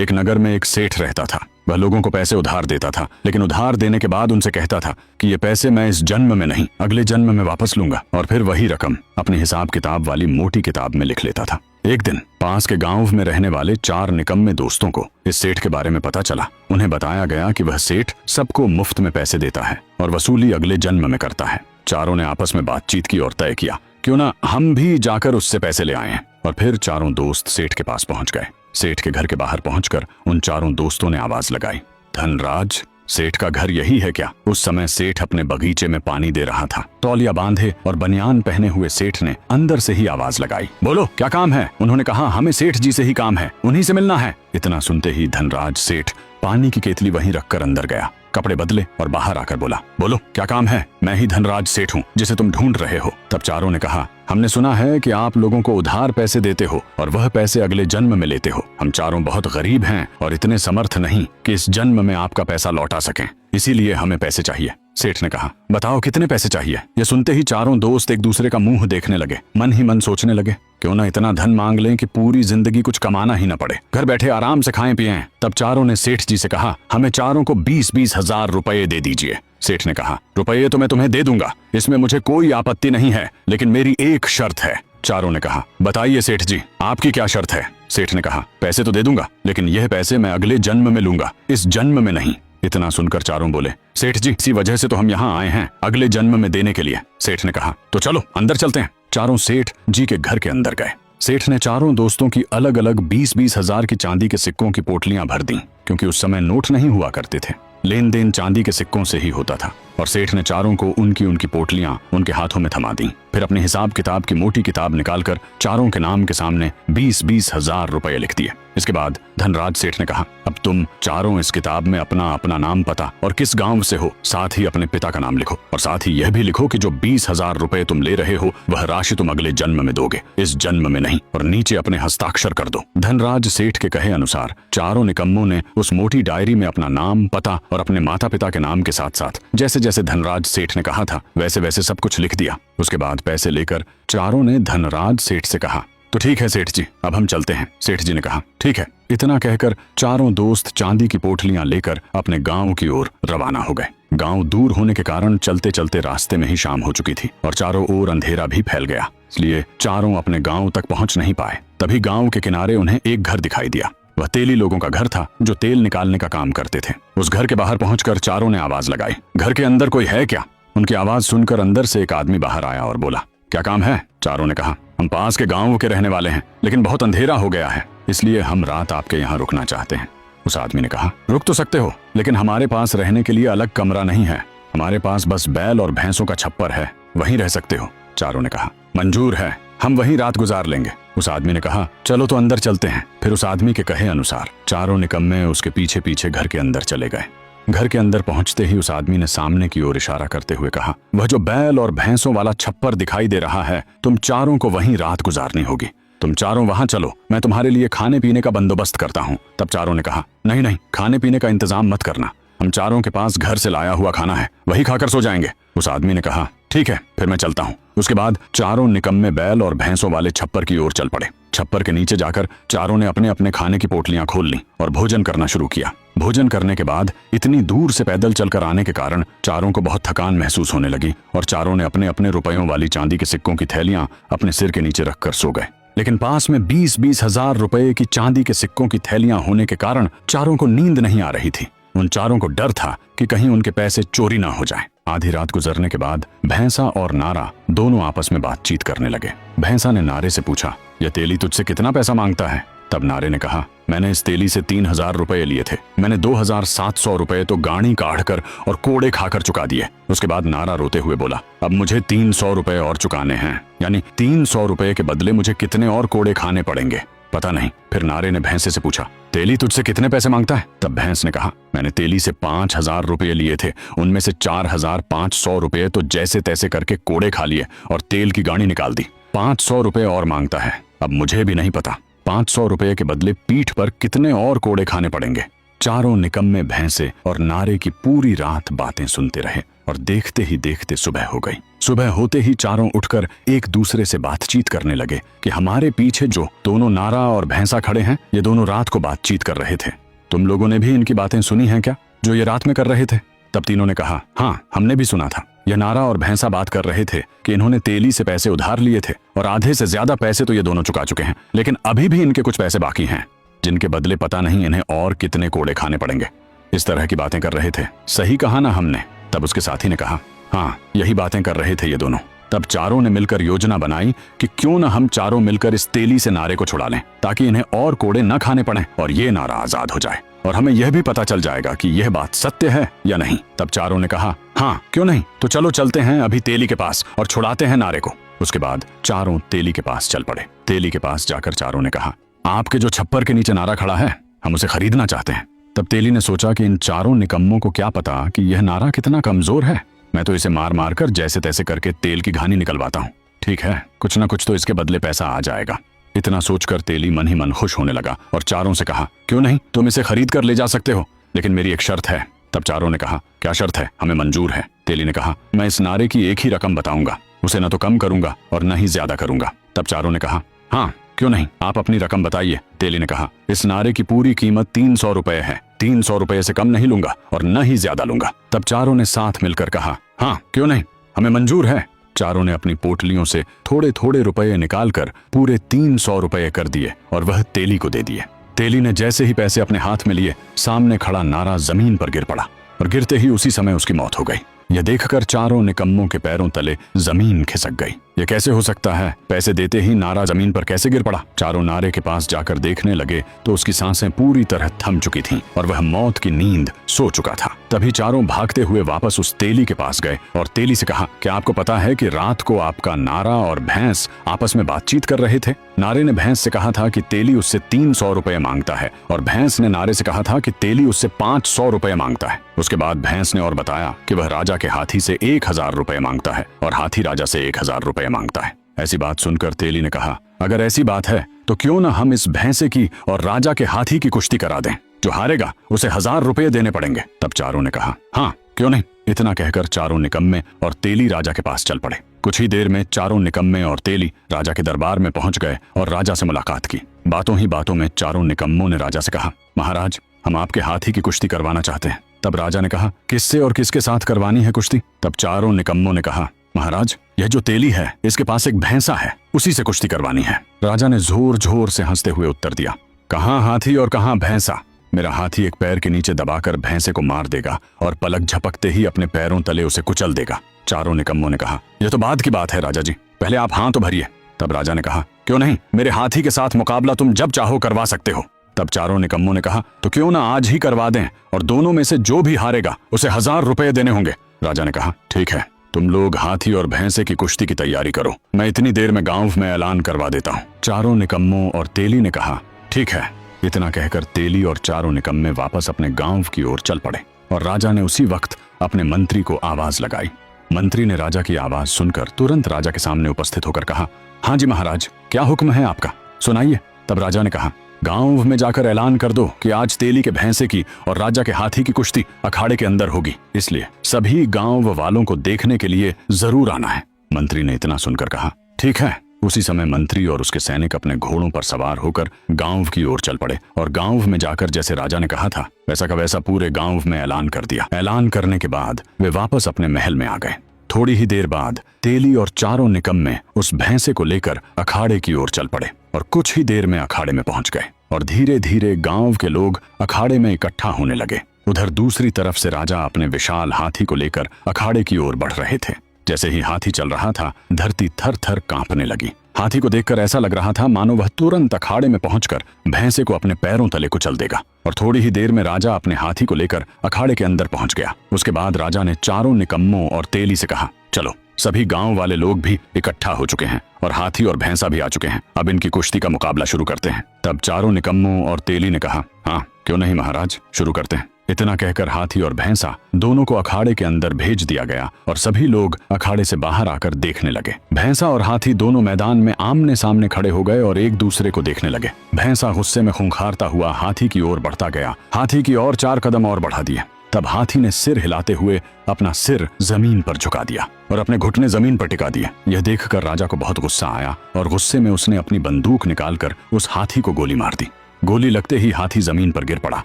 एक नगर में एक सेठ रहता था। वह लोगों को पैसे उधार देता था, लेकिन उधार देने के बाद उनसे कहता था कि ये पैसे मैं इस जन्म में नहीं अगले जन्म में वापस लूंगा, और फिर वही रकम अपनी हिसाब किताब वाली मोटी किताब में लिख लेता था। एक दिन पास के गांव में रहने वाले 4 निकम्मे दोस्तों को इस सेठ के बारे में पता चला। उन्हें बताया गया कि वह सेठ सबको मुफ्त में पैसे देता है और वसूली अगले जन्म में करता है। चारों ने आपस में बातचीत की और तय किया क्यों ना हम भी जाकर उससे पैसे ले आए। और फिर चारों दोस्त सेठ के पास पहुंच गए। सेठ के घर के बाहर पहुंचकर उन चारों दोस्तों ने आवाज लगाई, धनराज, सेठ का घर यही है क्या? उस समय सेठ अपने बगीचे में पानी दे रहा था। तौलिया बांधे और बनियान पहने हुए सेठ ने अंदर से ही आवाज लगाई, बोलो क्या काम है? उन्होंने कहा, हमें सेठ जी से ही काम है, उन्हीं से मिलना है। इतना सुनते ही धनराज सेठ पानी की केतली वहीं रखकर अंदर गया, कपड़े बदले और बाहर आकर बोला, बोलो क्या काम है? मैं ही धनराज सेठ हूँ जिसे तुम ढूंढ रहे हो। तब चारों ने कहा, हमने सुना है कि आप लोगों को उधार पैसे देते हो और वह पैसे अगले जन्म में लेते हो। हम चारों बहुत गरीब हैं और इतने समर्थ नहीं कि इस जन्म में आपका पैसा लौटा सकें, इसीलिए हमें पैसे चाहिए। सेठ ने कहा, बताओ कितने पैसे चाहिए? ये सुनते ही चारों दोस्त एक दूसरे का मुंह देखने लगे। मन ही मन सोचने लगे, क्यों ना इतना धन मांग लें कि पूरी जिंदगी कुछ कमाना ही न पड़े, घर बैठे आराम से खाएं पिएं। तब चारों ने सेठ जी से कहा, हमें चारों को 20-20 हजार रुपए दे दीजिए। सेठ ने कहा, रुपये तो मैं तुम्हें दे दूंगा, इसमें मुझे कोई आपत्ति नहीं है, लेकिन मेरी एक शर्त है। चारों ने कहा, बताइए सेठ जी, आपकी क्या शर्त है? सेठ ने कहा, पैसे तो दे दूंगा, लेकिन यह पैसे मैं अगले जन्म में लूंगा, इस जन्म में नहीं। इतना सुनकर चारों बोले, सेठ जी, इसी वजह से तो हम यहाँ आए हैं, अगले जन्म में देने के लिए। सेठ ने कहा, तो चलो अंदर चलते हैं। चारों सेठ जी के घर के अंदर गए। सेठ ने चारों दोस्तों की अलग अलग 20-20 हजार की चांदी के सिक्कों की पोटलियां भर दी, क्योंकि उस समय नोट नहीं हुआ करते थे, लेन देन चांदी के सिक्कों से ही होता था। और सेठ ने चारों को उनकी पोटलियां उनके हाथों में थमा दी। फिर अपने हिसाब किताब की मोटी किताब निकालकर चारों के नाम के सामने 20-20 हजार रुपए लिख दिए। इसके बाद धनराज सेठ ने कहा, अब तुम चारों इस किताब में अपना अपना नाम, पता और किस गांव से हो, साथ ही अपने पिता का नाम लिखो, और साथ ही यह भी लिखो कि जो 20 हजार रुपए तुम ले रहे हो वह राशि तुम अगले जन्म में दोगे, इस जन्म में नहीं, और नीचे अपने हस्ताक्षर कर दो। धनराज सेठ के कहे अनुसार चारों निकम्मों ने उस मोटी डायरी में अपना नाम, पता और अपने माता पिता के नाम के साथ साथ जैसे जैसे धनराज सेठ ने कहा था वैसे वैसे सब कुछ लिख दिया। उसके बाद पैसे लेकर चारों ने धनराज सेठ से कहा, तो ठीक है सेठ जी, अब हम चलते हैं। सेठ जी ने कहा, ठीक है। इतना कहकर चारों दोस्त चांदी की पोटलियां लेकर अपने गांव की ओर रवाना हो गए। गांव दूर होने के कारण चलते चलते रास्ते में ही शाम हो चुकी थी और चारों ओर अंधेरा भी फैल गया, इसलिए चारों अपने गांव तक पहुंच नहीं पाए। तभी गांव के किनारे उन्हें एक घर दिखाई दिया। वह तेली लोगों का घर था जो तेल निकालने का काम करते थे। उस घर के बाहर पहुंचकर चारों ने आवाज लगाई, घर के अंदर कोई है क्या? उनकी आवाज सुनकर अंदर से एक आदमी बाहर आया और बोला, क्या काम है? चारों ने कहा, हम पास के गांव के रहने वाले हैं, लेकिन बहुत अंधेरा हो गया है, इसलिए हम रात आपके यहाँ रुकना चाहते हैं। उस आदमी ने कहा, रुक तो सकते हो, लेकिन हमारे पास रहने के लिए अलग कमरा नहीं है, हमारे पास बस बैल और भैंसों का छप्पर है, वहीं रह सकते हो। चारों ने कहा, मंजूर है, हम वहीं रात गुजार लेंगे। उस आदमी ने कहा, चलो तो अंदर चलते हैं। फिर उस आदमी के कहे अनुसार चारों निकम्मे उसके पीछे पीछे घर के अंदर चले गए। घर के अंदर पहुंचते ही उस आदमी ने सामने की ओर इशारा करते हुए कहा, वह जो बैल और भैंसों वाला छप्पर दिखाई दे रहा है, तुम चारों को वहीं रात गुजारनी होगी। तुम चारों वहां चलो, मैं तुम्हारे लिए खाने पीने का बंदोबस्त करता हूँ। तब चारों ने कहा, नहीं नहीं, खाने पीने का इंतजाम मत करना, हम चारों के पास घर से लाया हुआ खाना है, वही खाकर सो जाएंगे। उस आदमी ने कहा, ठीक है, फिर मैं चलता हूँ। उसके बाद चारों निकम्मे बैल और भैंसों वाले छप्पर की ओर चल पड़े। छप्पर के नीचे जाकर चारों ने अपने अपने खाने की पोटलियां खोल लीं और भोजन करना शुरू किया। भोजन करने के बाद इतनी दूर से पैदल चलकर आने के कारण चारों को बहुत थकान महसूस होने लगी और चारों ने अपने अपने रुपयों वाली चांदी के सिक्कों की थैलियां अपने सिर के नीचे रखकर सो गए। लेकिन पास में 20-20 हजार रुपए की चांदी के सिक्कों की थैलियां होने के कारण चारों को नींद नहीं आ रही थी। उन चारों को डर था कि कहीं उनके पैसे चोरी ना हो जाएं। आधी रात गुजरने के बाद भैंसा और नारा दोनों आपस में बातचीत करने लगे। भैंसा ने नारे से पूछा, यह तेली तुझसे कितना पैसा मांगता है? तब नारे ने कहा, मैंने इस तेली से 3000 रुपए लिए थे, मैंने 2700 रुपए तो गाड़ी काढ़कर और कोड़े खाकर चुका दिए। उसके बाद नारा रोते हुए बोला, अब मुझे 300 रुपए और चुकाने हैं, यानी 300 रुपए के बदले मुझे कितने और कोड़े खाने पड़ेंगे, पता नहीं। फिर नारे ने भैंसे से पूछा, तेली तुझसे कितने पैसे मांगता है? तब भैंस ने कहा, मैंने तेली से 5000 रुपए लिए थे, उनमें से 4500 रुपए तो जैसे तैसे करके कोड़े खा लिए और तेल की गाड़ी निकाल दी। 500 रुपए और मांगता है, अब मुझे भी नहीं पता 500 रुपए के बदले पीठ पर कितने और कोड़े खाने पड़ेंगे। चारों निकम्मे भैंसे और नारे की पूरी रात बातें सुनते रहे। और देखते ही देखते सुबह हो गई। सुबह होते ही चारों उठकर एक दूसरे से बातचीत करने लगे कि हमारे पीछे जो दोनों नारा और भैंसा खड़े हैं, ये दोनों रात को बातचीत कर रहे थे। तुम लोगों ने भी इनकी बातें सुनी हैं क्या, जो ये रात में कर रहे थे? तब तीनों ने कहा, हाँ हमने भी सुना था। यह नारा और भैंसा बात कर रहे थे कि इन्होंने तेली से पैसे उधार लिए थे और आधे से ज्यादा पैसे तो ये दोनों चुका चुके हैं, लेकिन अभी भी इनके कुछ पैसे बाकी हैं, जिनके बदले पता नहीं इन्हें और कितने कोड़े खाने पड़ेंगे। इस तरह की बातें कर रहे थे। सही कहा ना हमने? तब उसके साथी ने कहा, हाँ यही बातें कर रहे थे ये दोनों। तब चारों ने मिलकर योजना बनाई कि क्यों न हम चारों मिलकर इस तेली से नारे को छुड़ा लें, ताकि इन्हें और कोड़े न खाने पड़े और ये नारा आजाद हो जाए, और हमें यह भी पता चल जाएगा कि यह बात सत्य है या नहीं। तब चारों ने कहा, हाँ क्यों नहीं, तो चलो चलते हैं अभी तेली के पास और छुड़ाते हैं नारे को। उसके बाद चारों तेली के पास चल पड़े। तेली के पास जाकर चारों ने कहा, आपके जो छप्पर के नीचे नारा खड़ा है, हम उसे खरीदना चाहते हैं। तब तेली ने सोचा कि इन चारों निकम्मों को क्या पता कि यह नारा कितना कमजोर है, मैं तो इसे मार मार कर जैसे तैसे करके तेल की घानी निकलवाता हूँ। ठीक है, कुछ ना कुछ तो इसके बदले पैसा आ जाएगा। इतना सोचकर तेली मन ही मन खुश होने लगा और चारों से कहा, क्यों नहीं, तुम इसे खरीद कर ले जा सकते हो, लेकिन मेरी एक शर्त है। तब चारों ने कहा, क्या शर्त है? हमें मंजूर है। तेली ने कहा, मैं इस नारे की एक ही रकम बताऊंगा, उसे न तो कम करूंगा और न ही ज्यादा करूंगा। तब चारों ने कहा, हाँ क्यों नहीं, आप अपनी रकम बताइए। तेली ने कहा, इस नारे की पूरी कीमत 300 रुपए है, 300 रुपए से कम नहीं लूंगा और न ही ज्यादा लूंगा। तब चारों ने साथ मिलकर कहा, हाँ क्यों नहीं, हमें मंजूर है। चारों ने अपनी पोटलियों से थोड़े थोड़े रुपए निकालकर पूरे 300 रुपए कर दिए और वह तेली को दे दिए। तेली ने जैसे ही पैसे अपने हाथ में लिए, सामने खड़ा नारा जमीन पर गिर पड़ा और गिरते ही उसी समय उसकी मौत हो गई। यह देखकर चारों निकम्मों के पैरों तले जमीन खिसक गई। यह कैसे हो सकता है? पैसे देते ही नारा जमीन पर कैसे गिर पड़ा? चारों नारे के पास जाकर देखने लगे तो उसकी सांसें पूरी तरह थम चुकी थीं और वह मौत की नींद सो चुका था। तभी चारों भागते हुए वापस उस तेली के पास गए और तेली से कहा, क्या आपको पता है कि रात को आपका नारा और भैंस आपस में बातचीत कर रहे थे? नारे ने भैंस से कहा था कि तेली उससे 300 रुपए मांगता है और भैंस ने नारे से कहा था कि तेली उससे 500 रुपए मांगता है। उसके बाद भैंस ने और बताया कि वह राजा के हाथी से 1000 रुपए मांगता है और हाथी राजा से 1000 रुपए मांगता है। ऐसी बात सुनकर तेली ने कहा, अगर ऐसी बात है तो क्यों न हम इस भैंसे की और राजा के हाथी की कुश्ती करा दें, जो हारेगा उसे 1000 रुपए देने पड़ेंगे। तब चारों ने कहा, हाँ क्यों नहीं। इतना कहकर चारों निकम्मे और तेली राजा के पास चल पड़े। कुछ ही देर में चारों निकम्मे और तेली राजा के दरबार में पहुंच गए और राजा से मुलाकात की। बातों ही बातों में चारों निकम्मों ने राजा से कहा, महाराज हम आपके हाथी की कुश्ती करवाना चाहते हैं। तब राजा ने कहा, किससे और किसके साथ करवानी है कुश्ती? तब चारों निकम्मों ने कहा, महाराज यह जो तेली है इसके पास एक भैंसा है, उसी से कुश्ती करवानी है। राजा ने जोर जोर से हंसते हुए उत्तर दिया, कहाँ हाथी और कहाँ भैंसा? मेरा हाथी एक पैर के नीचे दबाकर भैंसे को मार देगा और पलक झपकते ही अपने पैरों तले उसे कुचल देगा। चारों निकम्मों ने कहा, यह तो बाद की बात है राजा जी, पहले आप हाँ तो भरिए। तब राजा ने कहा, क्यों नहीं, मेरे हाथी के साथ मुकाबला तुम जब चाहो करवा सकते हो। तब चारों निकम्मों ने कहा, तो क्यों ना आज ही करवा दें और दोनों में से जो भी हारेगा उसे 1000 रुपए देने होंगे। राजा ने कहा, ठीक है, तुम लोग हाथी और भैंसे की कुश्ती की तैयारी करो, मैं इतनी देर में गांव में ऐलान करवा देता हूँ। चारों निकम्मों और तेली ने कहा, ठीक है। इतना कहकर तेली और चारों निकम्मे वापस अपने गांव की ओर चल पड़े और राजा ने उसी वक्त अपने मंत्री को आवाज लगाई। मंत्री ने राजा की आवाज सुनकर तुरंत राजा के सामने उपस्थित होकर कहा, हाँ जी महाराज, क्या हुक्म है आपका, सुनाइए। तब राजा ने कहा, गांव में जाकर ऐलान कर दो कि आज तेली के भैंसे की और राजा के हाथी की कुश्ती अखाड़े के अंदर होगी, इसलिए सभी गांव वालों को देखने के लिए जरूर आना है। मंत्री ने इतना सुनकर कहा, ठीक है। उसी समय मंत्री और उसके सैनिक अपने घोड़ों पर सवार होकर गांव की ओर चल पड़े और गांव में जाकर जैसे राजा ने कहा था वैसा का वैसा पूरे गांव में ऐलान कर दिया। ऐलान करने के बाद वे वापस अपने महल में आ गए। थोड़ी ही देर बाद तेली और चारों निकम्मे उस भैंसे को लेकर अखाड़े की ओर चल पड़े और कुछ ही देर में अखाड़े में पहुंच गए और धीरे धीरे गांव के लोग अखाड़े में इकट्ठा होने लगे। उधर दूसरी तरफ से राजा अपने विशाल हाथी को लेकर अखाड़े की ओर बढ़ रहे थे। जैसे ही हाथी चल रहा था, धरती थर थर कांपने लगी। हाथी को देखकर ऐसा लग रहा था मानो वह तुरंत अखाड़े में पहुंचकर भैंसे को अपने पैरों तले कुचल देगा। और थोड़ी ही देर में राजा अपने हाथी को लेकर अखाड़े के अंदर पहुंच गया। उसके बाद राजा ने चारों निकम्मों और तेली से कहा, चलो, सभी गांव वाले लोग भी इकट्ठा हो चुके हैं और हाथी और भैंसा भी आ चुके हैं, अब इनकी कुश्ती का मुकाबला शुरू करते हैं। तब चारों निकम्मों और तेली ने कहा, हाँ क्यों नहीं महाराज, शुरू करते हैं। इतना कहकर हाथी और भैंसा दोनों को अखाड़े के अंदर भेज दिया गया और सभी लोग अखाड़े से बाहर आकर देखने लगे। भैंसा और हाथी दोनों मैदान में आमने सामने खड़े हो गए और एक दूसरे को देखने लगे। भैंसा गुस्से में खूंखारता हुआ हाथी की ओर बढ़ता गया। हाथी की ओर 4 कदम और बढ़ा दिए। तब हाथी ने सिर हिलाते हुए अपना सिर जमीन पर झुका दिया और अपने घुटने जमीन पर टिका दिए। यह देखकर राजा को बहुत गुस्सा आया और गुस्से में उसने अपनी बंदूक निकालकर उस हाथी को गोली मार दी। गोली लगते ही हाथी जमीन पर गिर पड़ा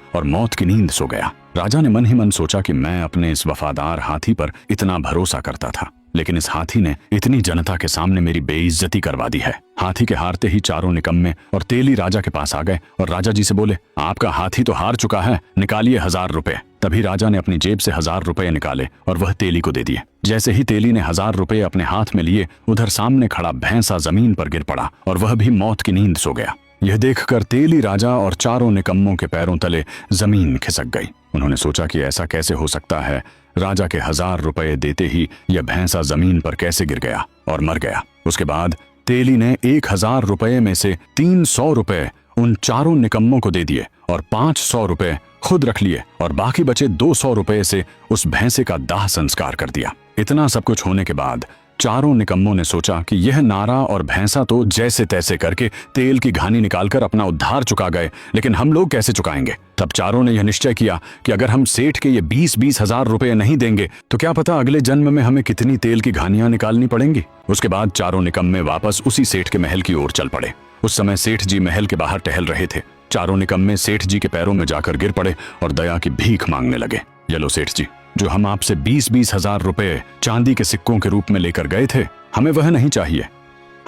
और मौत की नींद सो गया। राजा ने मन ही मन सोचा कि मैं अपने इस वफादार हाथी पर इतना भरोसा करता था, लेकिन इस हाथी ने इतनी जनता के सामने मेरी बेइज्जती करवा दी है। हाथी के हारते ही चारों निकम्मे और तेली राजा के पास आ गए और राजा जी से बोले, आपका हाथी तो हार चुका है, निकालिए 1000 रुपए। तभी राजा ने अपनी जेब से 1000 रुपए निकाले और वह तेली को दे दिए। जैसे ही तेली ने 1000 रुपए अपने हाथ में लिए, उधर सामने खड़ा भैंसा जमीन पर गिर पड़ा और वह भी मौत की नींद सो गया। यह देखकर तेली राजा और चारों निकम्मों के पैरों तले जमीन खिसक गई। उन्होंने सोचा कि ऐसा कैसे हो सकता है, राजा के 1000 रुपए देते ही यह भैंसा जमीन पर कैसे गिर गया और मर गया। उसके बाद तेली ने 1000 रुपए में से 300 रुपए उन चारों निकम्मों को दे दिए और 500 रुपए खुद रख लिए और बाकी बचे 200 रुपए से उस भैंसे का दाह संस्कार कर दिया। इतना सब कुछ होने के बाद चारों निकम्मों ने सोचा कि यह नारा और भैंसा तो जैसे तैसे करके तेल की घानी निकालकर अपना उद्धार चुका गए, लेकिन हम लोग कैसे चुकाएंगे। तब चारों ने यह निश्चय किया कि अगर हम सेठ के ये 20-20 हजार रुपए नहीं देंगे तो क्या पता अगले जन्म में हमें कितनी तेल की घानियां निकालनी पड़ेंगी। उसके बाद चारों निकम्मे वापस उसी सेठ के महल की ओर चल पड़े। उस समय सेठ जी महल के बाहर टहल रहे थे। चारों निकम्मे सेठ जी के पैरों में जाकर गिर पड़े और दया की भीख मांगने लगे। ये लो सेठ जी, जो हम आपसे 20-20 हजार रुपए चांदी के सिक्कों के रूप में लेकर गए थे, हमें वह नहीं चाहिए।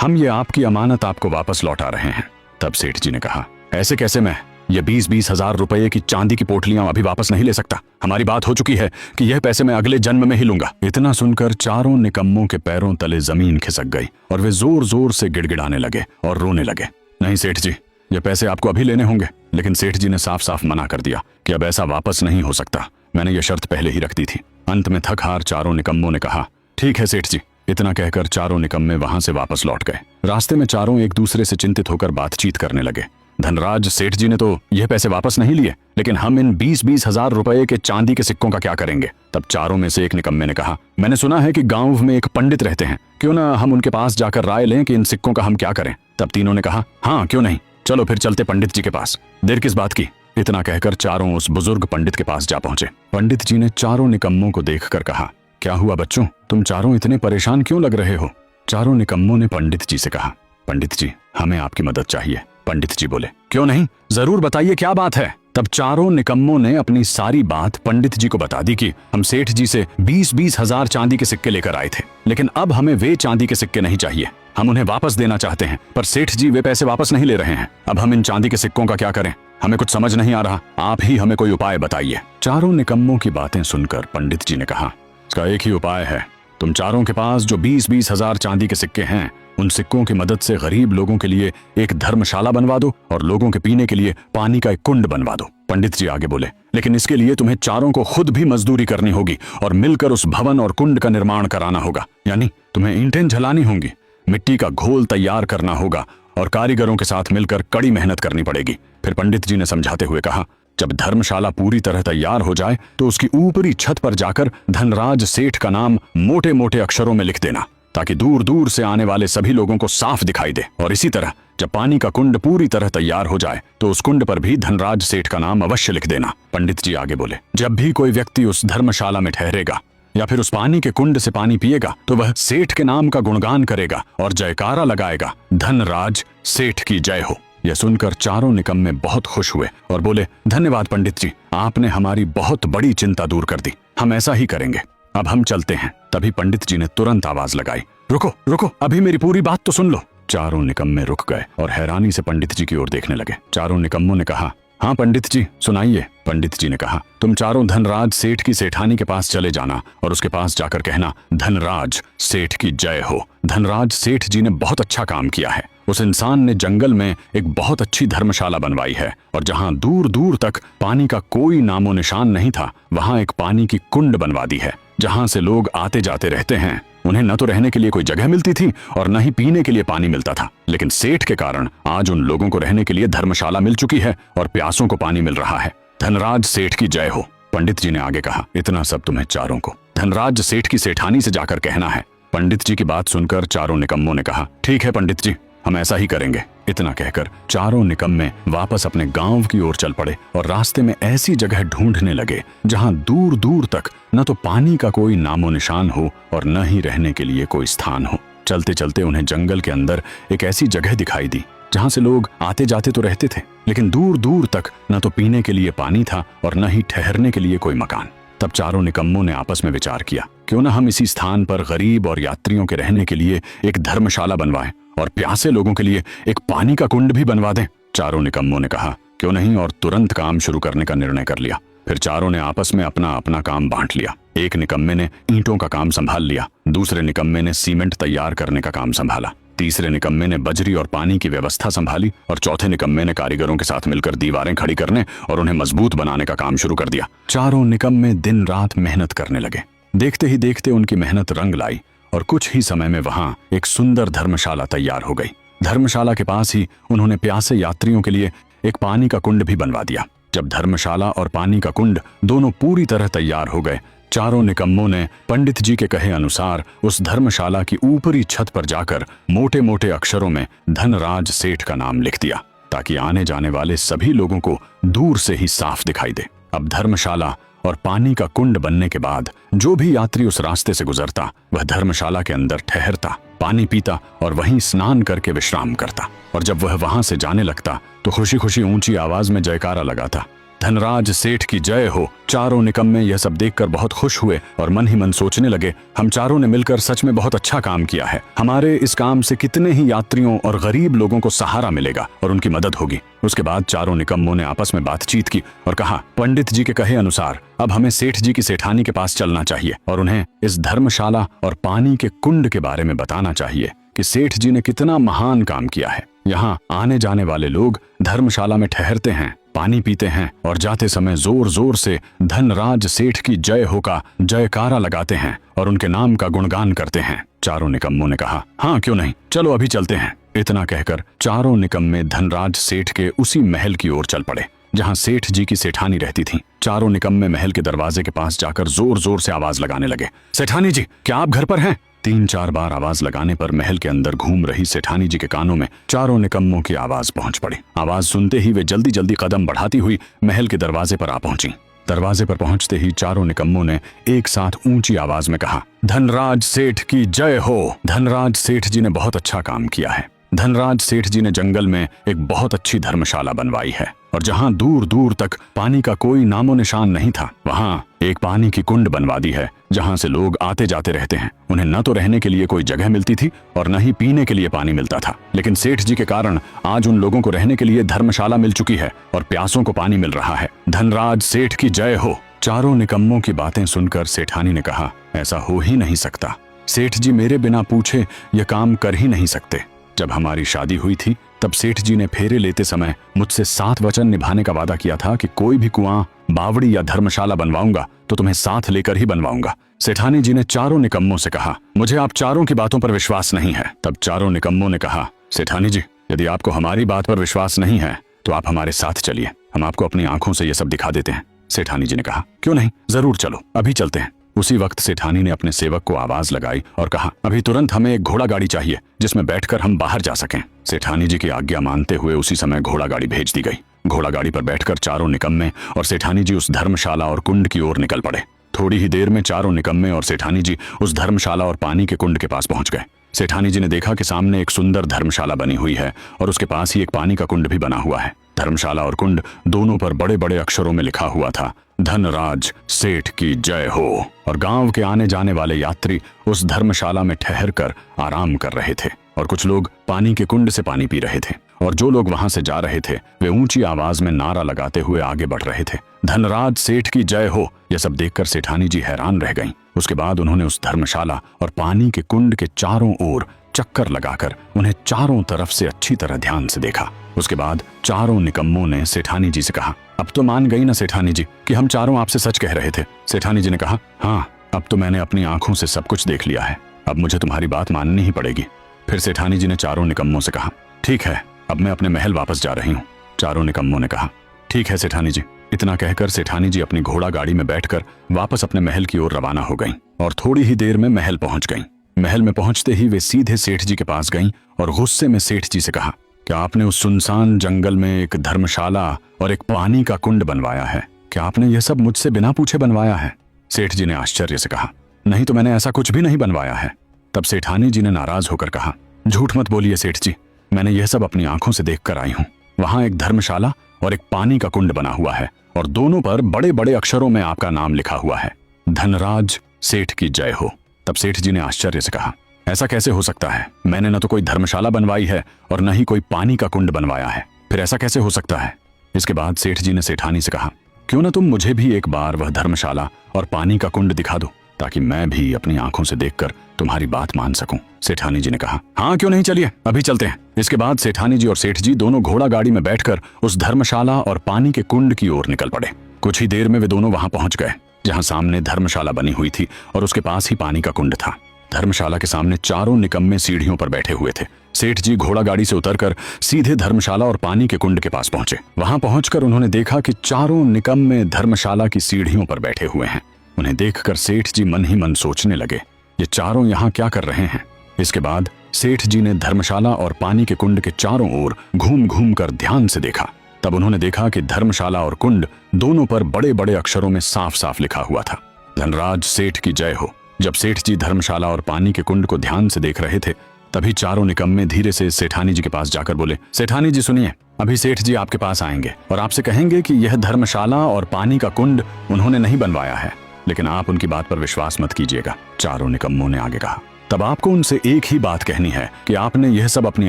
हम ये आपकी अमानत आपको वापस लौटा रहे हैं। तब सेठ जी ने कहा, ऐसे कैसे मैं ये 20-20 हजार रुपए की चांदी की पोटलियां अभी वापस नहीं ले सकता। हमारी बात हो चुकी है कि यह पैसे मैं अगले जन्म में ही लूंगा। इतना सुनकर चारों निकम्मों के पैरों तले जमीन खिसक गई और वे जोर जोर से गिड़गिड़ाने लगे और रोने लगे। नहीं सेठ जी, ये पैसे आपको अभी लेने होंगे। लेकिन सेठ जी ने साफ साफ मना कर दिया कि अब ऐसा वापस नहीं हो सकता। मैंने ये शर्त पहले ही रख दी थी। अंत में थक हार चारों निकम्मों ने कहा, ठीक है सेठ जी। इतना कहकर चारों निकम्मे वहां से वापस लौट गए। रास्ते में चारों एक दूसरे से चिंतित होकर बातचीत करने लगे। धनराज, सेठ जी ने तो यह पैसे वापस नहीं लिए, लेकिन हम इन 20-20 हजार रुपए के चांदी के सिक्कों का क्या करेंगे। तब चारों में से एक निकम्मे ने कहा, मैंने सुना है कि गांव में एक पंडित रहते हैं, क्यों ना हम उनके पास जाकर राय लें कि इन सिक्कों का हम क्या करें। तब तीनों ने कहा, हाँ क्यों नहीं, चलो फिर चलते पंडित जी के पास। देर किस बात की। इतना कहकर चारों उस बुजुर्ग पंडित के पास जा पहुंचे। पंडित जी ने चारों निकम्मों को देखकर कहा, क्या हुआ बच्चों, तुम चारों इतने परेशान क्यों लग रहे हो। चारों निकम्मों ने पंडित जी से कहा, पंडित जी हमें आपकी मदद चाहिए। पंडित जी बोले, क्यों नहीं, जरूर बताइए क्या बात है। तब चारों निकम्मों ने अपनी सारी बात पंडित जी को बता दी कि हम सेठ जी से 20-20 हजार चांदी के सिक्के लेकर आए थे, लेकिन अब हमें वे चांदी के सिक्के नहीं चाहिए। हम उन्हें वापस देना चाहते हैं, पर सेठ जी वे पैसे वापस नहीं ले रहे हैं। अब हम इन चांदी के सिक्कों का क्या करें, हमें कुछ समझ नहीं आ रहा। आप ही हमें कोई उपाय बताइए। चारों निकम्मों की बातें सुनकर पंडित जी ने कहा, इसका एक ही उपाय है। तुम चारों के पास जो 20-20 हजार चांदी के सिक्के हैं, उन सिक्कों की मदद से गरीब लोगों के लिए एक धर्मशाला बनवा दो और लोगों के पीने के लिए पानी का एक कुंड बनवा दो। पंडित जी आगे बोले, लेकिन इसके लिए तुम्हें चारों को खुद भी मजदूरी करनी होगी और मिलकर उस भवन और कुंड का निर्माण कराना होगा। यानी तुम्हें ईंटें झलानी होंगी, मिट्टी का घोल तैयार करना होगा और कारीगरों के साथ मिलकर कड़ी मेहनत करनी पड़ेगी। फिर पंडित जी ने समझाते हुए कहा, जब धर्मशाला पूरी तरह तैयार हो जाए तो उसकी ऊपरी छत पर जाकर धनराज सेठ का नाम मोटे मोटे अक्षरों में लिख देना, ताकि दूर दूर से आने वाले सभी लोगों को साफ दिखाई दे। और इसी तरह जब पानी का कुंड पूरी तरह तैयार हो जाए तो उस कुंड पर भी धनराज सेठ का नाम अवश्य लिख देना। पंडित जी आगे बोले, जब भी कोई व्यक्ति उस धर्मशाला में ठहरेगा या फिर उस पानी के कुंड से पानी पिएगा तो वह सेठ के नाम का गुणगान करेगा और जयकारा लगाएगा, धनराज सेठ की जय हो। यह सुनकर चारों निकम्मे बहुत खुश हुए और बोले, धन्यवाद पंडित जी, आपने हमारी बहुत बड़ी चिंता दूर कर दी। हम ऐसा ही करेंगे, अब हम चलते हैं। तभी पंडित जी ने तुरंत आवाज लगाई, रुको रुको, अभी मेरी पूरी बात तो सुन लो। चारों निकम्मे रुक गए और हैरानी से पंडित जी की ओर देखने लगे। चारों निकम्मों ने कहा, हाँ पंडित जी सुनाइए। पंडित जी ने कहा, तुम चारों धनराज सेठ की सेठानी के पास चले जाना और उसके पास जाकर कहना, धनराज सेठ की जय हो। धनराज सेठ जी ने बहुत अच्छा काम किया है। उस इंसान ने जंगल में एक बहुत अच्छी धर्मशाला बनवाई है और जहां दूर दूर तक पानी का कोई नामो निशान नहीं था, वहां एक पानी की कुंड बनवा दी है, जहां से लोग आते जाते रहते हैं। उन्हें न तो रहने के लिए कोई जगह मिलती थी और न ही पीने के लिए पानी मिलता था, लेकिन सेठ के कारण आज उन लोगों को रहने के लिए धर्मशाला मिल चुकी है और प्यासों को पानी मिल रहा है। धनराज सेठ की जय हो। पंडित जी ने आगे कहा, इतना सब तुम्हें चारों को धनराज सेठ की सेठानी से जाकर कहना है। पंडित जी की बात सुनकर चारों निकम्मों ने कहा, ठीक है पंडित जी, हम ऐसा ही करेंगे। इतना कहकर चारों निकम्मे वापस अपने गांव की ओर चल पड़े और रास्ते में ऐसी जगह ढूंढने लगे जहां दूर दूर तक न तो पानी का कोई नामो निशान हो और न ही रहने के लिए कोई स्थान हो। चलते चलते उन्हें जंगल के अंदर एक ऐसी जगह दिखाई दी जहां से लोग आते जाते तो रहते थे, लेकिन दूर दूर तक न तो पीने के लिए पानी था और न ही ठहरने के लिए कोई मकान। तब चारों निकम्मों ने आपस में विचार किया, क्यों न हम इसी स्थान पर गरीब और यात्रियों के रहने के लिए एक धर्मशाला बनवाएं और प्यासे लोगों के लिए एक पानी का कुंड भी बनवा दें। चारों निकम्मों ने कहा, क्यों नहीं, और तुरंत काम शुरू करने का निर्णय कर लिया। फिर चारों ने आपस में अपना अपना काम बांट लिया। एक निकम्मे ने ईंटों का काम संभाल लिया, दूसरे निकम्मे ने सीमेंट तैयार करने का काम संभाला, तीसरे निकम्मे ने बजरी और पानी की व्यवस्था संभाली और चौथे निकम्मे ने कारीगरों के साथ मिलकर दीवारें खड़ी करने और उन्हें मजबूत बनाने का काम शुरू कर दिया। चारों निकम्मे दिन रात मेहनत करने लगे। देखते ही देखते उनकी मेहनत रंग लाई और कुछ ही समय में वहां एक सुंदर धर्मशाला तैयार हो गई। धर्मशाला के पास ही उन्होंने प्यासे यात्रियों के लिए एक पानी का कुंड भी बनवा दिया। जब धर्मशाला और पानी का कुंड दोनों पूरी तरह तैयार हो गए, चारों निकम्मों ने पंडित जी के कहे अनुसार उस धर्मशाला की ऊपरी छत पर जाकर मोटे मोटे अक्षरों में धनराज सेठ का नाम लिख दिया, ताकि आने जाने वाले सभी लोगों को दूर से ही साफ दिखाई दे। अब धर्मशाला और पानी का कुंड बनने के बाद जो भी यात्री उस रास्ते से गुजरता वह धर्मशाला के अंदर ठहरता, पानी पीता और वहीं स्नान करके विश्राम करता। और जब वह वहां से जाने लगता तो खुशी खुशी ऊंची आवाज में जयकारा लगाता, धनराज सेठ की जय हो। चारों निकम्मे यह सब देखकर बहुत खुश हुए और मन ही मन सोचने लगे, हम चारों ने मिलकर सच में बहुत अच्छा काम किया है। हमारे इस काम से कितने ही यात्रियों और गरीब लोगों को सहारा मिलेगा और उनकी मदद होगी। उसके बाद चारों निकम्मों ने आपस में बातचीत की और कहा, पंडित जी के कहे अनुसार अब हमें सेठ जी की सेठानी के पास चलना चाहिए और उन्हें इस धर्मशाला और पानी के कुंड के बारे में बताना चाहिए कि सेठ जी ने कितना महान काम किया है। यहाँ आने जाने वाले लोग धर्मशाला में ठहरते हैं, पानी पीते हैं और जाते समय जोर जोर से धनराज सेठ की जय हो का जयकारा लगाते हैं और उनके नाम का गुणगान करते हैं। चारों निकम्मों ने कहा, हाँ क्यों नहीं, चलो अभी चलते हैं। इतना कहकर चारों निकम्मे धनराज सेठ के उसी महल की ओर चल पड़े जहाँ सेठ जी की सेठानी रहती थी। चारों निकम्मे महल के दरवाजे के पास जाकर जोर जोर से आवाज लगाने लगे, सेठानी जी क्या आप घर पर हैं? 3-4 बार आवाज लगाने पर महल के अंदर घूम रही सेठानी जी के कानों में चारों निकम्मों की आवाज पहुंच पड़ी। आवाज सुनते ही वे जल्दी जल्दी कदम बढ़ाती हुई महल के दरवाजे पर आ पहुंची। दरवाजे पर पहुंचते ही चारों निकम्मों ने एक साथ ऊंची आवाज में कहा, धनराज सेठ की जय हो। धनराज सेठ जी ने बहुत अच्छा काम किया है। धनराज सेठ जी ने जंगल में एक बहुत अच्छी धर्मशाला बनवाई है और जहां दूर दूर तक पानी का कोई नामो निशान नहीं था, वहां एक पानी की कुंड बनवा दी है जहां से लोग आते जाते रहते हैं। उन्हें न तो रहने के लिए कोई जगह मिलती थी और न ही पीने के लिए पानी मिलता था, लेकिन सेठ जी के कारण आज उन लोगों को रहने के लिए धर्मशाला मिल चुकी है और प्यासों को पानी मिल रहा है। धनराज सेठ की जय हो। चारों निकम्मों की बातें सुनकर सेठानी ने कहा, ऐसा हो ही नहीं सकता। सेठ जी मेरे बिना पूछे यह काम कर ही नहीं सकते। जब हमारी शादी हुई थी तब सेठ जी ने फेरे लेते समय मुझसे 7 वचन निभाने का वादा किया था कि कोई भी कुआं, बावड़ी या धर्मशाला बनवाऊंगा तो तुम्हें साथ लेकर ही बनवाऊंगा। सेठानी जी ने चारों निकम्मों से कहा, मुझे आप चारों की बातों पर विश्वास नहीं है। तब चारों निकम्मों ने कहा, सेठानी जी यदि आपको हमारी बात पर विश्वास नहीं है तो आप हमारे साथ चलिए, हम आपको अपनी आंखों से यह सब दिखा देते हैं। सेठानी जी ने कहा, क्यों नहीं, जरूर चलो, अभी चलते हैं। उसी वक्त सेठानी ने अपने सेवक को आवाज लगाई और कहा, अभी तुरंत हमें एक घोड़ा गाड़ी चाहिए जिसमें बैठकर हम बाहर जा सकें। सेठानी जी की आज्ञा मानते हुए उसी समय घोड़ा गाड़ी भेज दी गई। घोड़ा गाड़ी पर बैठकर चारों निकम्मे और सेठानी जी उस धर्मशाला और कुंड की ओर निकल पड़े। थोड़ी ही देर में चारों निकम्मे और सेठानी जी उस धर्मशाला और पानी के कुंड के पास पहुंच गए। सेठानी जी ने देखा कि सामने एक सुंदर धर्मशाला बनी हुई है और उसके पास ही एक पानी का कुंड भी बना हुआ है। धर्मशाला और कुंड दोनों पर बड़े बड़े अक्षरों में लिखा हुआ था, धनराज सेठ की जय हो। और गांव के आने जाने वाले यात्री उस धर्मशाला में ठहर कर आराम कर रहे थे और कुछ लोग पानी के कुंड से पानी पी रहे थे और जो लोग वहां से जा रहे थे वे ऊंची आवाज में नारा लगाते हुए आगे बढ़ रहे थे, धनराज सेठ की जय हो। यह सब देखकर सेठानी जी हैरान रह गईं। उसके बाद उन्होंने उस धर्मशाला और पानी के कुंड के चारों ओर चक्कर लगाकर उन्हें चारों तरफ से अच्छी तरह ध्यान से देखा। उसके बाद चारों निकम्मों ने सेठानी जी से कहा, अब तो मान गई ना सेठानी जी कि हम चारों आपसे सच कह रहे थे। सेठानी जी ने कहा, हाँ अब तो मैंने अपनी आंखों से सब कुछ देख लिया है, अब मुझे तुम्हारी बात माननी ही पड़ेगी। फिर सेठानी जी ने चारों निकम्मों से कहा, ठीक है अब मैं अपने महल वापस जा रही हूँ। चारों निकम्मों ने कहा, ठीक है सेठानी जी। इतना कहकर सेठानी जी अपनी घोड़ा गाड़ी में बैठकर वापस अपने महल की ओर रवाना हो गईं और थोड़ी ही देर में महल पहुंच गईं। महल में पहुंचते ही वे सीधे सेठ जी के पास गईं और गुस्से में सेठ जी से कहा, क्या आपने उस सुनसान जंगल में एक धर्मशाला और एक पानी का कुंड बनवाया है? क्या आपने यह सब मुझसे बिना पूछे बनवाया है? सेठ जी ने आश्चर्य से कहा, नहीं तो मैंने ऐसा कुछ भी नहीं बनवाया है। तब सेठानी जी ने नाराज होकर कहा, झूठ मत बोलिए सेठ जी, मैंने यह सब अपनी आंखों से देख कर आई हूँ। वहां एक धर्मशाला और एक पानी का कुंड बना हुआ है और दोनों पर बड़े बड़े अक्षरों में आपका नाम लिखा हुआ है, धनराज सेठ की जय हो। तब सेठ जी ने आश्चर्य से कहा, ऐसा कैसे हो सकता है? मैंने न तो कोई धर्मशाला बनवाई है और न ही कोई पानी का कुंड बनवाया है, फिर ऐसा कैसे हो सकता है? इसके बाद सेठ जी ने सेठानी से कहा, क्यों न तुम मुझे भी एक बार वह धर्मशाला और पानी का कुंड दिखा दो, ताकि मैं भी अपनी आंखों से देखकर तुम्हारी बात मान सकूं। सेठानी जी ने कहा, हाँ क्यों नहीं, चलिए अभी चलते हैं। इसके बाद सेठानी जी और सेठ जी दोनों घोड़ा गाड़ी में बैठकर उस धर्मशाला और पानी के कुंड की ओर निकल पड़े। कुछ ही देर में वे दोनों वहां पहुंच गए जहां सामने धर्मशाला बनी हुई थी और उसके पास ही पानी का कुंड था। धर्मशाला के सामने चारों निकम्मे सीढ़ियों पर बैठे हुए थे। सेठ जी घोड़ा गाड़ी से उतरकर सीधे धर्मशाला और पानी के कुंड के पास पहुंचे। वहां पहुंचकर उन्होंने देखा कि चारों निकम्मे धर्मशाला की सीढ़ियों पर बैठे हुए हैं। उन्हें देखकर सेठ जी मन ही मन सोचने लगे, ये चारों यहाँ क्या कर रहे हैं? इसके बाद सेठ जी ने धर्मशाला और पानी के कुंड के चारों ओर घूम घूम कर ध्यान से देखा। तब उन्होंने देखा कि धर्मशाला और कुंड दोनों पर बड़े बड़े अक्षरों में साफ साफ लिखा हुआ था, धनराज सेठ की जय हो। जब सेठ जी धर्मशाला और पानी के कुंड को ध्यान से देख रहे थे, तभी चारों निकम्मे धीरे से सेठानी जी के पास जाकर बोले, सेठानी जी सुनिए, अभी सेठ जी आपके पास आएंगे और आपसे कहेंगे कि यह धर्मशाला और पानी का कुंड उन्होंने नहीं बनवाया है, लेकिन आप उनकी बात पर विश्वास मत कीजिएगा। चारों निकम्मों ने आगे कहा, तब आपको उनसे एक ही बात कहनी है कि आपने यह सब अपनी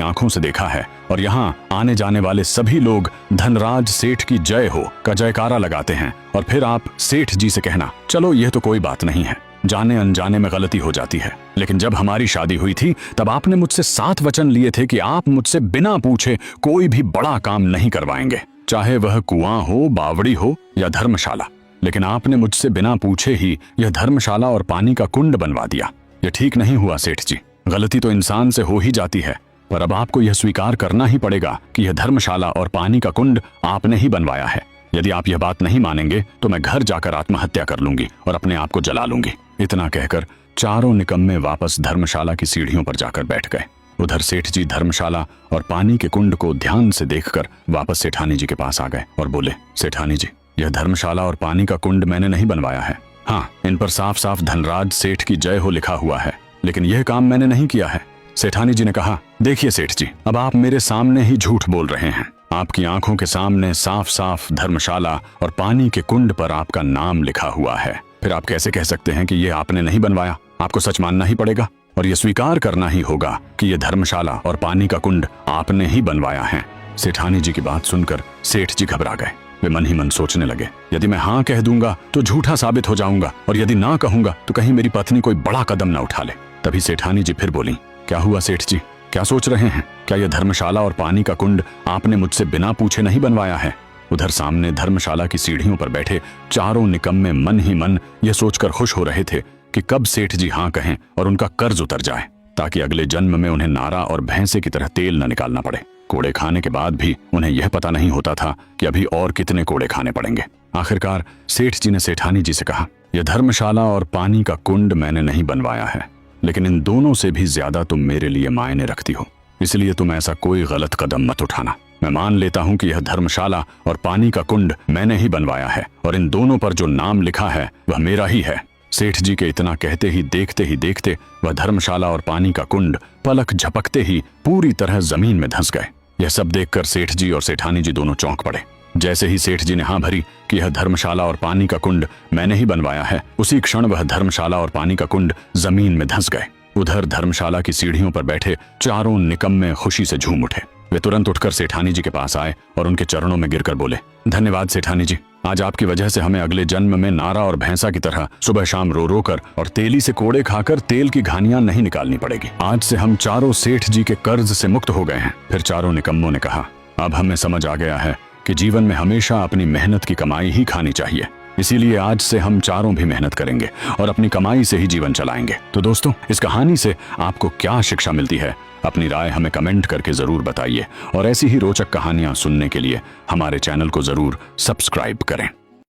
आंखों से देखा है और यहाँ आने जाने वाले सभी लोग धनराज सेठ की जय हो का जयकारा लगाते हैं, और फिर आप सेठ जी से कहना, चलो यह तो कोई बात नहीं है, जाने अनजाने में गलती हो जाती है, लेकिन जब हमारी शादी हुई थी तब आपने मुझसे 7 वचन लिए थे कि आप मुझसे बिना पूछे कोई भी बड़ा काम नहीं करवाएंगे, चाहे वह कुआं हो, बावड़ी हो या धर्मशाला। लेकिन आपने मुझसे बिना पूछे ही यह धर्मशाला और पानी का कुंड बनवा दिया। यह ठीक नहीं हुआ सेठ जी। गलती तो इंसान से हो ही जाती है, पर अब आपको यह स्वीकार करना ही पड़ेगा कि यह धर्मशाला और पानी का कुंड आपने ही बनवाया है। यदि आप यह बात नहीं मानेंगे तो मैं घर जाकर आत्महत्या कर लूंगी और अपने आप को जला लूंगी। इतना कहकर चारों निकम्मे वापस धर्मशाला की सीढ़ियों पर जाकर बैठ गए। उधर सेठ जी धर्मशाला और पानी के कुंड को ध्यान से देखकर वापस सेठानी जी के पास आ गए और बोले, सेठानी जी, यह धर्मशाला और पानी का कुंड मैंने नहीं बनवाया है। हाँ, इन पर साफ साफ धनराज सेठ की जय हो लिखा हुआ है, लेकिन यह काम मैंने नहीं किया है। सेठानी जी ने कहा, देखिए सेठ जी, अब आप मेरे सामने ही झूठ बोल रहे हैं। आपकी आंखों के सामने साफ साफ धर्मशाला और पानी के कुंड पर आपका नाम लिखा हुआ है, फिर आप कैसे कह सकते हैं कि यह आपने नहीं बनवाया? आपको सच मानना ही पड़ेगा और यह स्वीकार करना ही होगा कि यह धर्मशाला और पानी का कुंड आपने ही बनवाया है। सेठानी जी की बात सुनकर सेठ जी घबरा गए। वे मन ही मन सोचने लगे, यदि मैं हाँ कह दूंगा तो झूठा साबित हो जाऊंगा, और यदि ना कहूंगा तो कहीं मेरी पत्नी कोई बड़ा कदम ना उठा ले। तभी सेठानी जी फिर बोली, क्या हुआ सेठ जी, क्या सोच रहे हैं? क्या यह धर्मशाला और पानी का कुंड आपने मुझसे बिना पूछे नहीं बनवाया है? उधर सामने धर्मशाला की सीढ़ियों पर बैठे चारों निकम्मे मन ही मन यह सोचकर खुश हो रहे थे कि कब सेठ जी हाँ कहें और उनका कर्ज उतर जाए, ताकि अगले जन्म में उन्हें नारा और भैंसे की तरह तेल न निकालना पड़े। कोड़े खाने के बाद भी उन्हें यह पता नहीं होता था कि अभी और कितने कोड़े खाने पड़ेंगे। आखिरकार सेठ जी ने सेठानी जी से कहा, यह धर्मशाला और पानी का कुंड मैंने नहीं बनवाया है, लेकिन इन दोनों से भी ज्यादा तुम मेरे लिए मायने रखती हो, इसलिए तुम ऐसा कोई गलत कदम मत उठाना। मैं मान लेता हूं कि यह धर्मशाला और पानी का कुंड मैंने ही बनवाया है और इन दोनों पर जो नाम लिखा है वह मेरा ही है। सेठ जी के इतना कहते ही देखते वह धर्मशाला और पानी का कुंड पलक झपकते ही पूरी तरह जमीन में धंस गए। यह सब देखकर सेठ जी और सेठानी जी दोनों चौंक पड़े। जैसे ही सेठ जी ने हाँ भरी कि यह धर्मशाला और पानी का कुंड मैंने ही बनवाया है, उसी क्षण वह धर्मशाला और पानी का कुंड जमीन में धंस गए। उधर धर्मशाला की सीढ़ियों पर बैठे चारों निकम्मे खुशी से झूम उठे। वे तुरंत उठकर सेठानी जी के पास आए और उनके चरणों में गिरकर बोले, धन्यवाद सेठानी जी, आज आपकी वजह से हमें अगले जन्म में नारा और भैंसा की तरह सुबह शाम रो रो कर और तेली से कोड़े खाकर तेल की घानियां नहीं निकालनी पड़ेगी। आज से हम चारों सेठ जी के कर्ज से मुक्त हो गए हैं। फिर चारों निकम्मों ने कहा, अब हमें समझ आ गया है कि जीवन में हमेशा अपनी मेहनत की कमाई ही खानी चाहिए, इसीलिए आज से हम चारों भी मेहनत करेंगे और अपनी कमाई से ही जीवन चलाएंगे। तो दोस्तों, इस कहानी से आपको क्या शिक्षा मिलती है, अपनी राय हमें कमेंट करके जरूर बताइए और ऐसी ही रोचक कहानियां सुनने के लिए हमारे चैनल को जरूर सब्सक्राइब करें।